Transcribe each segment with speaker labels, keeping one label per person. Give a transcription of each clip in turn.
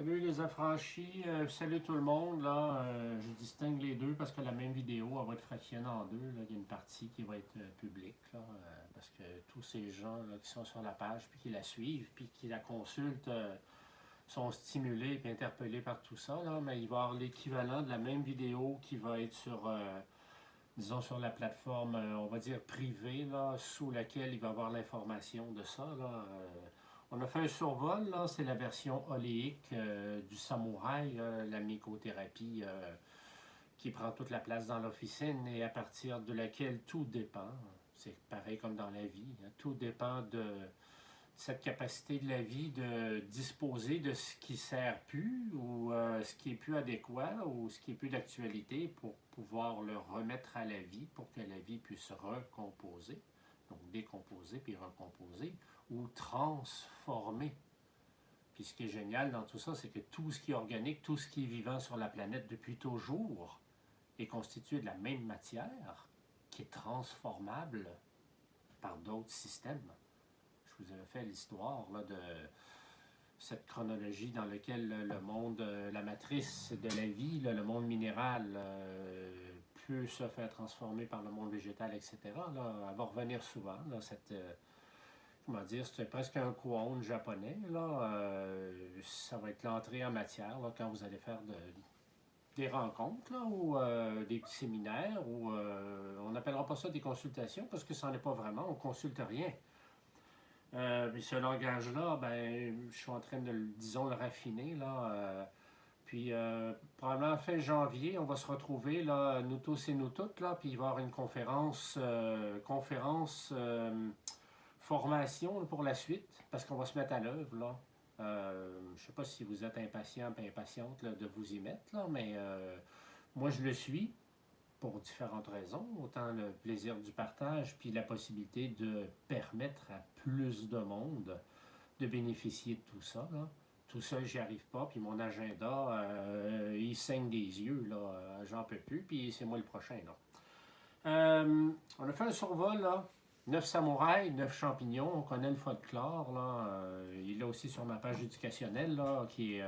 Speaker 1: Salut les affranchis, salut tout le monde. Là, je distingue les deux parce que la même vidéo elle va être fractionnée en deux. Là. Il y a une partie qui va être publique là, parce que tous ces gens là, qui sont sur la page puis qui la suivent puis qui la consultent sont stimulés et interpellés par tout ça. Là, mais il va y avoir l'équivalent de la même vidéo qui va être sur, disons, sur la plateforme, on va dire privée, là, sous laquelle il va y avoir l'information de ça. Là, on a fait un survol, là, c'est la version oléique du samouraï, la mycothérapie qui prend toute la place dans l'officine et à partir de laquelle tout dépend. C'est pareil comme dans la vie, hein, tout dépend de cette capacité de la vie de disposer de ce qui ne sert plus ou ce qui est plus adéquat ou ce qui est plus d'actualité pour pouvoir le remettre à la vie pour que la vie puisse recomposer, donc décomposer puis recomposer ou transformer. Puis ce qui est génial dans tout ça, c'est que tout ce qui est organique, tout ce qui est vivant sur la planète depuis toujours est constitué de la même matière qui est transformable par d'autres systèmes. Je vous avais fait l'histoire là, de cette chronologie dans laquelle le monde, la matrice de la vie, là, le monde minéral, peut se faire transformer par le monde végétal, etc. Là, elle va revenir souvent, là, cette, comment dire, c'est presque un koan japonais. Là, ça va être l'entrée en matière là, quand vous allez faire des rencontres là, ou des petits séminaires, ou on n'appellera pas ça des consultations parce que ça n'en est pas vraiment, on ne consulte rien. Puis ce langage-là, ben, je suis en train de, disons, le raffiner, là. Puis probablement fin janvier, on va se retrouver, là, nous tous et nous toutes, là, puis il va y avoir une formation là, pour la suite, parce qu'on va se mettre à l'œuvre, là. Je ne sais pas si vous êtes impatient, impatiente là, de vous y mettre, là, mais moi, je le suis pour différentes raisons, autant le plaisir du partage, puis la possibilité de permettre à plus de monde de bénéficier de tout ça. Là. Tout seul, j'y arrive pas, puis mon agenda, il saigne des yeux, là, j'en peux plus, puis c'est moi le prochain. Là. On a fait un survol, là, 9 samouraïs, 9 champignons, on connaît le folklore, là, il est aussi sur ma page éducationnelle, là, qui est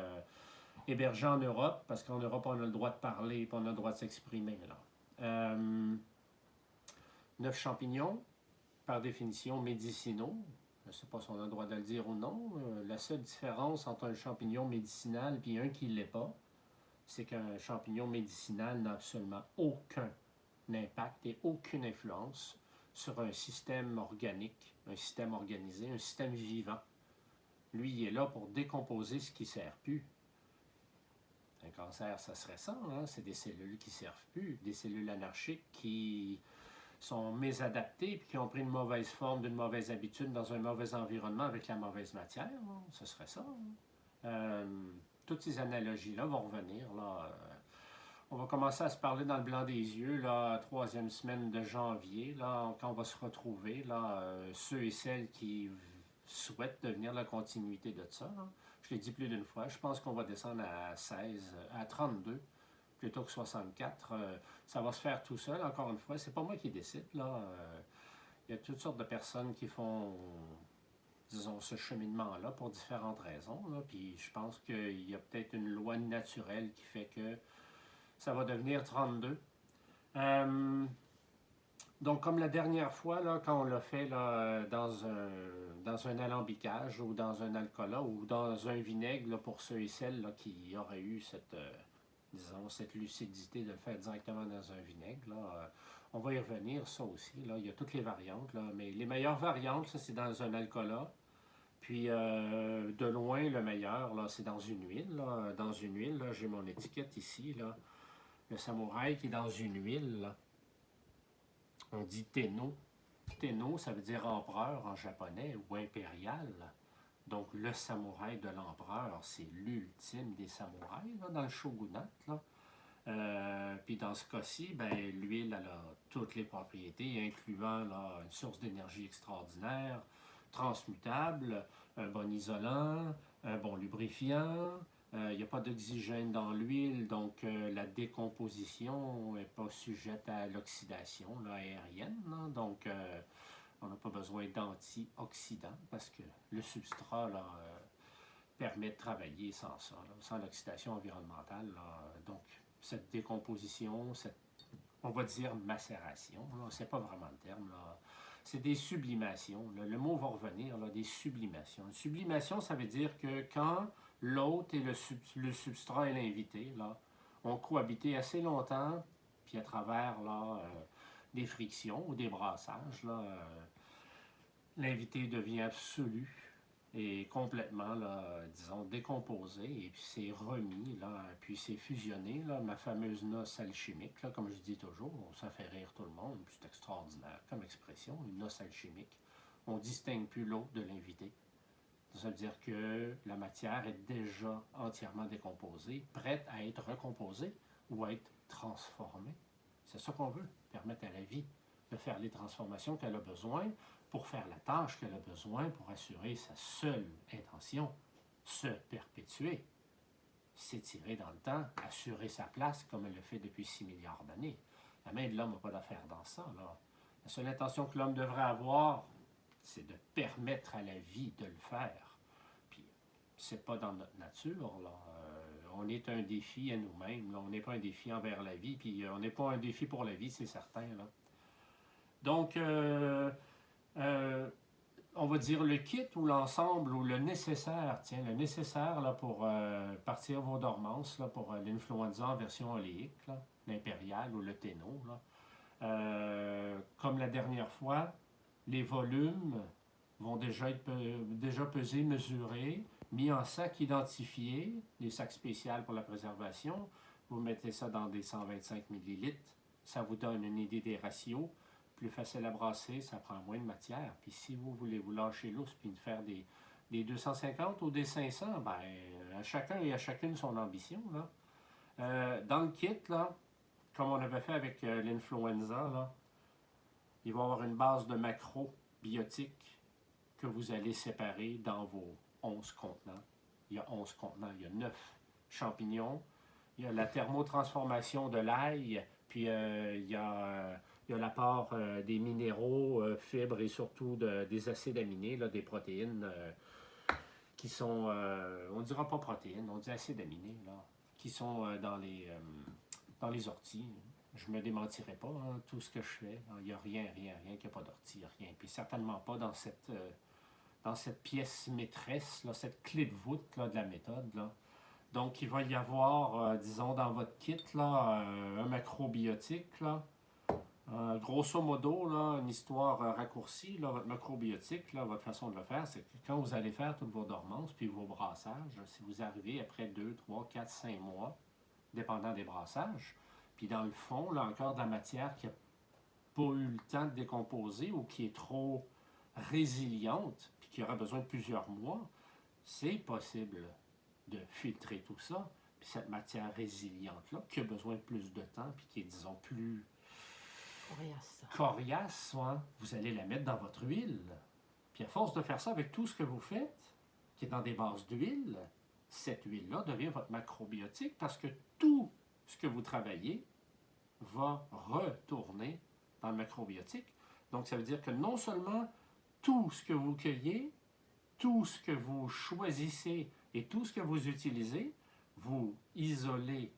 Speaker 1: hébergé en Europe, parce qu'en Europe, on a le droit de parler, et on a le droit de s'exprimer, là. 9 champignons, par définition médicinaux. Je ne sais pas si on a le droit de le dire ou non. La seule différence entre un champignon médicinal et un qui ne l'est pas, c'est qu'un champignon médicinal n'a absolument aucun impact et aucune influence sur un système organique, un système organisé, un système vivant. Lui, il est là pour décomposer ce qui ne sert plus. Un cancer, ça serait ça, hein? C'est des cellules qui ne servent plus, des cellules anarchiques qui sont mésadaptées et qui ont pris une mauvaise forme d'une mauvaise habitude dans un mauvais environnement avec la mauvaise matière. Hein? Ce serait ça. Hein? Toutes ces analogies-là vont revenir. Là. On va commencer à se parler dans le blanc des yeux, la troisième semaine de janvier, là, quand on va se retrouver, là, ceux et celles qui souhaitent devenir la continuité de ça. Là. Je l'ai dit plus d'une fois, je pense qu'on va descendre à 16, à 32 plutôt que 64. Ça va se faire tout seul, encore une fois. C'est pas moi qui décide. Là. Il y a toutes sortes de personnes qui font, disons, ce cheminement-là pour différentes raisons. Là. Puis je pense qu'il y a peut-être une loi naturelle qui fait que ça va devenir 32. Donc, comme la dernière fois, là, quand on l'a fait là, dans un alambicage ou dans un alcool ou dans un vinaigre, là, pour ceux et celles là, qui auraient eu cette, disons, cette lucidité de le faire directement dans un vinaigre, là, on va y revenir, ça aussi. Là, il y a toutes les variantes, là, mais les meilleures variantes, ça, c'est dans un alcool. Puis, de loin, le meilleur, là, c'est dans une huile. Là. Dans une huile, là, j'ai mon étiquette ici, là. Le samouraï qui est dans une huile, là. On dit Tenno. Tenno, ça veut dire empereur en japonais ou impérial. Donc, le samouraï de l'empereur, c'est l'ultime des samouraïs là, dans le shogunat. Là. Puis dans ce cas-ci, ben, l'huile elle a toutes les propriétés, incluant là, une source d'énergie extraordinaire, transmutable, un bon isolant, un bon lubrifiant. Il n'y a pas d'oxygène dans l'huile, donc la décomposition n'est pas sujette à l'oxydation là, aérienne. Là, donc, on n'a pas besoin d'antioxydants parce que le substrat là, permet de travailler sans ça, là, sans l'oxydation environnementale. Là. Donc, cette décomposition, cette, on va dire macération, c'est pas vraiment le terme, là. C'est des sublimations. Là. Le mot va revenir, là, des sublimations. Une sublimation, ça veut dire que quand l'hôte et le substrat et l'invité là, ont cohabité assez longtemps, puis à travers là, des frictions ou des brassages, là, l'invité devient absolu et complètement, là, disons, décomposé, et puis c'est remis, là, puis c'est fusionné, là, ma fameuse noce alchimique, là, comme je dis toujours, ça fait rire tout le monde, c'est extraordinaire comme expression, une noce alchimique. On ne distingue plus l'autre de l'invité. Ça veut dire que la matière est déjà entièrement décomposée, prête à être recomposée ou à être transformée. C'est ça qu'on veut, permettre à la vie de faire les transformations qu'elle a besoin pour faire la tâche qu'elle a besoin pour assurer sa seule intention, se perpétuer, s'étirer dans le temps, assurer sa place comme elle le fait depuis 6 milliards d'années. La main de l'homme n'a pas d'affaire dans ça. Là. La seule intention que l'homme devrait avoir, c'est de permettre à la vie de le faire. Puis, c'est pas dans notre nature. Là. On est un défi à nous-mêmes. Là. On n'est pas un défi envers la vie. Puis, on n'est pas un défi pour la vie, c'est certain. Là. Donc, on va dire le kit ou l'ensemble ou le nécessaire, tiens, le nécessaire là, pour partir vos dormances, là, pour l'influenza en version oléique, l'impérial ou le téno. Là. Comme la dernière fois, les volumes vont déjà être déjà pesés, mesurés, mis en sac identifié, des sacs spéciaux pour la préservation. Vous mettez ça dans des 125 millilitres. Ça vous donne une idée des ratios. Plus facile à brasser, ça prend moins de matière. Puis si vous voulez vous lâcher l'ours puis faire des 250 ou des 500, ben, à chacun et à chacune son ambition. Là. Dans le kit, là, comme on avait fait avec l'influenza, là, il va y avoir une base de macrobiotiques que vous allez séparer dans vos 11 contenants. Il y a 11 contenants, il y a 9 champignons, il y a la thermotransformation de l'ail, puis il y a l'apport des minéraux, fibres et surtout des acides aminés, là, des protéines qui sont, on ne dira pas protéines, on dit acides aminés, là, qui sont dans les orties. Je ne me démentirai pas, hein, tout ce que je fais. Il n'y a rien qu'il n'y a pas d'ortie, rien. Puis certainement pas dans cette pièce maîtresse, là, cette clé de voûte là, de la méthode. Là. Donc, il va y avoir, disons, dans votre kit, là, un macrobiotique, là. Grosso modo, là, une histoire raccourcie, là, votre macrobiotique, là, votre façon de le faire, c'est que quand vous allez faire toutes vos dormances puis vos brassages, si vous arrivez après 2, 3, 4, 5 mois, dépendant des brassages, puis dans le fond, là, encore de la matière qui n'a pas eu le temps de décomposer ou qui est trop résiliente, puis qui aura besoin de plusieurs mois, c'est possible de filtrer tout ça. Puis cette matière résiliente-là, qui a besoin de plus de temps, puis qui est, disons, plus coriace, hein, vous allez la mettre dans votre huile. Puis à force de faire ça avec tout ce que vous faites, qui est dans des bases d'huile, cette huile-là devient votre macrobiotique parce que tout ce que vous travaillez va retourner dans le macrobiotique. Donc ça veut dire que non seulement tout ce que vous cueillez, tout ce que vous choisissez et tout ce que vous utilisez, vous isolez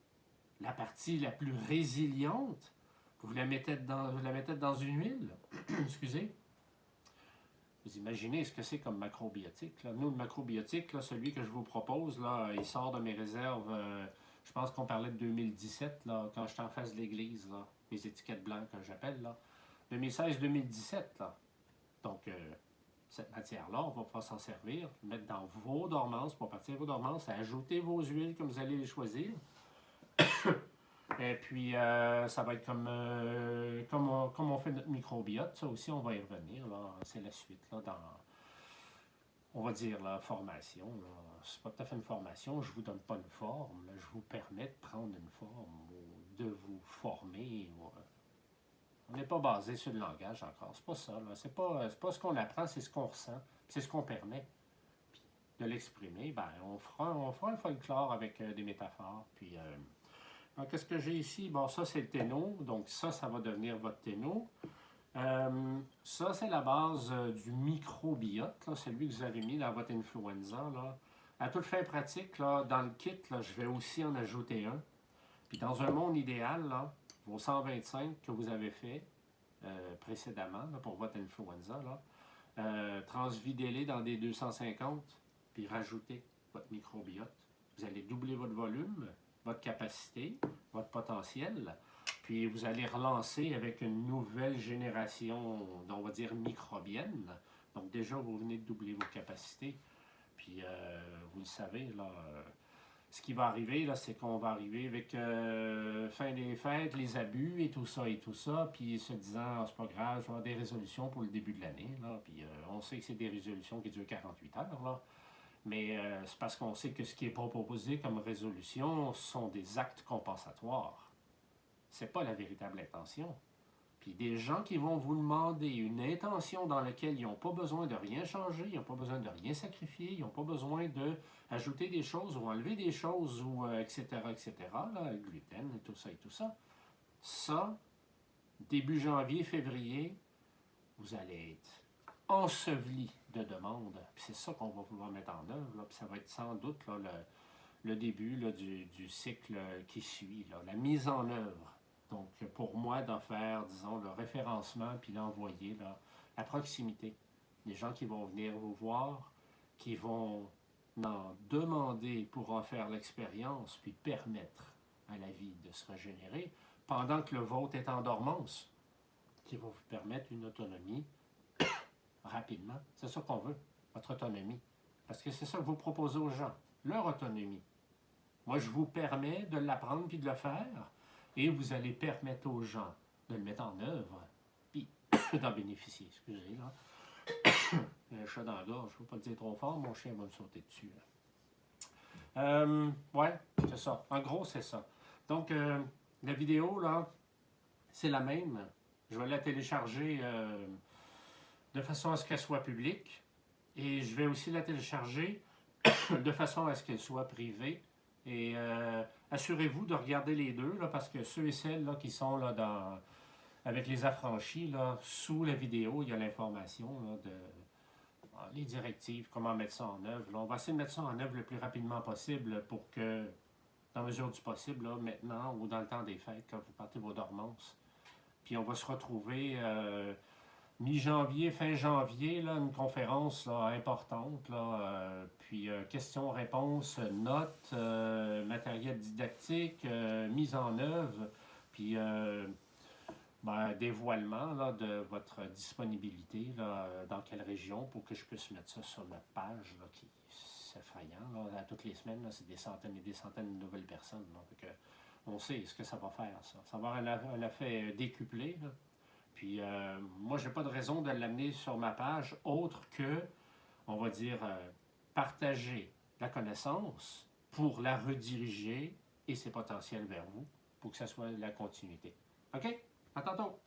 Speaker 1: la partie la plus résiliente, vous la mettez dans une huile, excusez. Vous imaginez ce que c'est comme macrobiotique. Là. Nous, le macrobiotique, là, celui que je vous propose, là, il sort de mes réserves, je pense qu'on parlait de 2017, là, quand j'étais en face de l'église, là, les étiquettes blanches que j'appelle, là. 2016-2017, là. Donc, cette matière-là, on va pouvoir s'en servir, mettre dans vos dormances, pour partir vos dormances, ajouter vos huiles comme vous allez les choisir. Et puis, ça va être comme on fait notre microbiote. Ça aussi, on va y revenir. Là. C'est la suite, là, dans, on va dire, la formation. C'est pas tout à fait une formation. Je vous donne pas une forme. Là. Je vous permets de prendre une forme ou de vous former. On n'est pas basé sur le langage encore. C'est pas ça. Là. C'est pas ce qu'on apprend, c'est ce qu'on ressent. C'est ce qu'on permet. Puis, de l'exprimer, ben, on fera un folklore avec des métaphores. Puis... donc, qu'est-ce que j'ai ici? Bon, ça, c'est le téno. Donc, ça va devenir votre téno. Ça, c'est la base du microbiote, là, celui que vous avez mis dans votre influenza. Là. À toute fin pratique, là, dans le kit, là, je vais aussi en ajouter un. Puis dans un monde idéal, là, vos 125 que vous avez fait précédemment là, pour votre influenza, transvidez-les dans des 250, puis rajoutez votre microbiote. Vous allez doubler votre volume, votre capacité, votre potentiel, puis vous allez relancer avec une nouvelle génération, on va dire, microbienne. Donc déjà, vous venez de doubler vos capacités. Puis vous le savez, là, ce qui va arriver, là, c'est qu'on va arriver avec fin des fêtes, les abus et tout ça, puis se disant, ah, c'est pas grave, je vais avoir des résolutions pour le début de l'année, là, puis on sait que c'est des résolutions qui durent 48 heures, là, mais c'est parce qu'on sait que ce qui est proposé comme résolution sont des actes compensatoires. C'est pas la véritable intention. Puis des gens qui vont vous demander une intention dans laquelle ils n'ont pas besoin de rien changer, ils n'ont pas besoin de rien sacrifier, ils n'ont pas besoin d'ajouter des choses ou enlever des choses, ou etc., là, le gluten et tout ça. Ça, début janvier, février, vous allez être enseveli de demandes. Puis c'est ça qu'on va vouloir mettre en œuvre. Là. Puis ça va être sans doute là, le début là, du cycle qui suit, là, la mise en œuvre. Donc, pour moi, d'en faire, disons, le référencement, puis l'envoyer là, à proximité. Les gens qui vont venir vous voir, qui vont en demander pour en faire l'expérience, puis permettre à la vie de se régénérer, pendant que le vôtre est en dormance, qui va vous permettre une autonomie rapidement. C'est ça qu'on veut, votre autonomie. Parce que c'est ça que vous proposez aux gens, leur autonomie. Moi, je vous permets de l'apprendre puis de le faire, et vous allez permettre aux gens de le mettre en œuvre, puis d'en bénéficier. Excusez, là. J'ai un chat dans la gorge, je ne veux pas le dire trop fort, mon chien va me sauter dessus. Ouais, c'est ça. En gros, c'est ça. Donc, la vidéo, là, c'est la même. Je vais la télécharger de façon à ce qu'elle soit publique, et je vais aussi la télécharger de façon à ce qu'elle soit privée. Et assurez-vous de regarder les deux, là, parce que ceux et celles là, qui sont là, avec les affranchis, là, sous la vidéo, il y a l'information de les directives, comment mettre ça en œuvre. Là, on va essayer de mettre ça en œuvre le plus rapidement possible pour que, dans la mesure du possible, là, maintenant ou dans le temps des fêtes, là, vous partez vos dormances. Puis on va se retrouver mi-janvier, fin janvier, là, une conférence là, importante, là, puis questions-réponses, notes, matériel didactique, mise en œuvre, puis dévoilement là, de votre disponibilité, là, dans quelle région, pour que je puisse mettre ça sur notre page, là, qui est effrayant. Là, à toutes les semaines, là, c'est des centaines et des centaines de nouvelles personnes. Là, donc, on sait ce que ça va faire, ça. Ça va avoir un effet décuplé, là. Puis moi, je n'ai pas de raison de l'amener sur ma page autre que, on va dire, partager la connaissance pour la rediriger et ses potentiels vers vous pour que ça soit la continuité. OK? À tantôt!